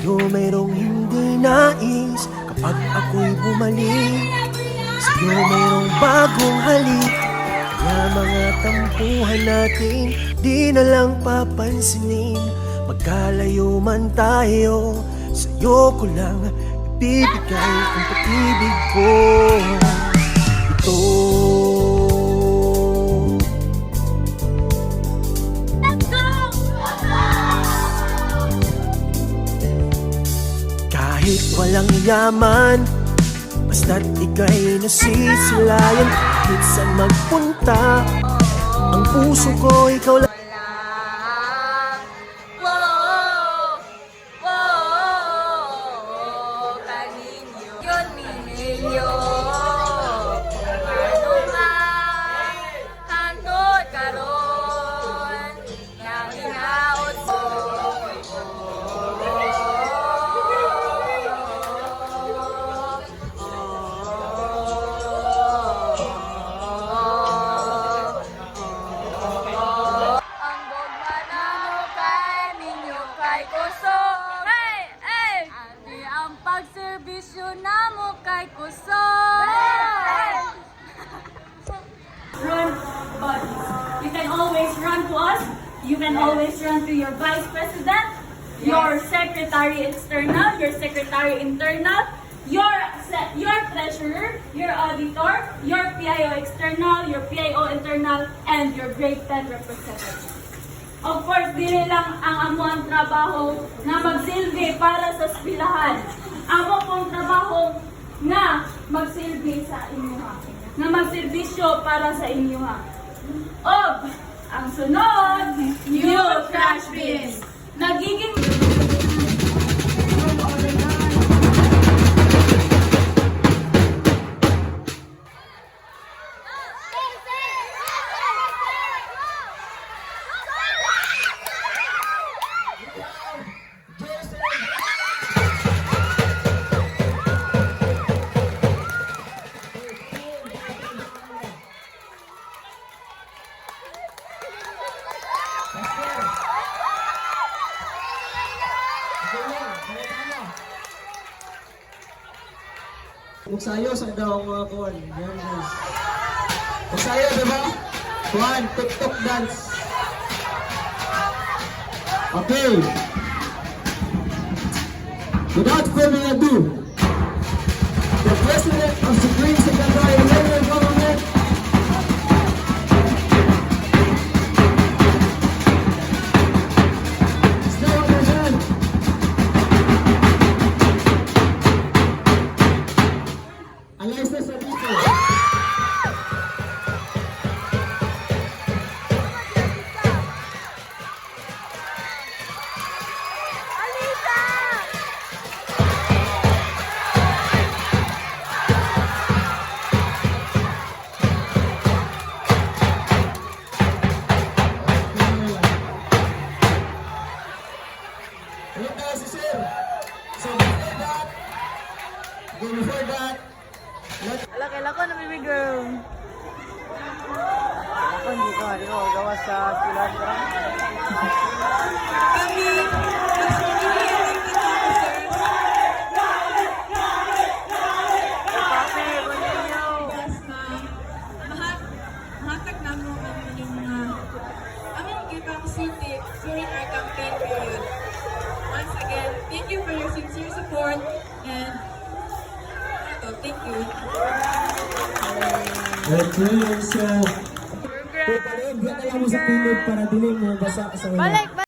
Sa'yo mayroong hindi nais kapag ako'y bumalik. Sa'yo mayroong bagong halik, kaya mga tampuhan natin di na lang papansinin. Magkalayo man tayo, sa'yo ko lang ibibigay ang pag-ibig ko. Ito kahit walang yaman, basta't ika'y nasisilayan. Kahit saan magpunta, ang puso ko ikaw lang. Pagserbisyo na mo kay Kuso. Run, but you can always run to us. You can always run to your vice president, your secretary external, your secretary internal, your treasurer, your auditor, your PIO external, your PIO internal, and your grade 10 representative. Of course, dili lang ang amo ang trabaho na magsilbi para sa eskwelahan. Amo pong trabaho nga magsilbi sa inyo ha. Na magserbisyo para sa inyo ha. Og ang sunod, new trash bins. Nagiging Magsayo sa daw mga kuwan. Yan guys. Magsayo, diba? Kuwan, tuk-tuk dance. Okay. Without further ado, the President of Supreme Secretary of Federal Government, before that, Ala, kailan ko namimigay. Hindi ko gawa sa silang mahatag na mo ang inyong aming capacity during our campaign period. Once again, thank you for your sincere support and thank you. okay, so, pupalog na lang mo sa tulog para dili mo basa sa wala. Balik!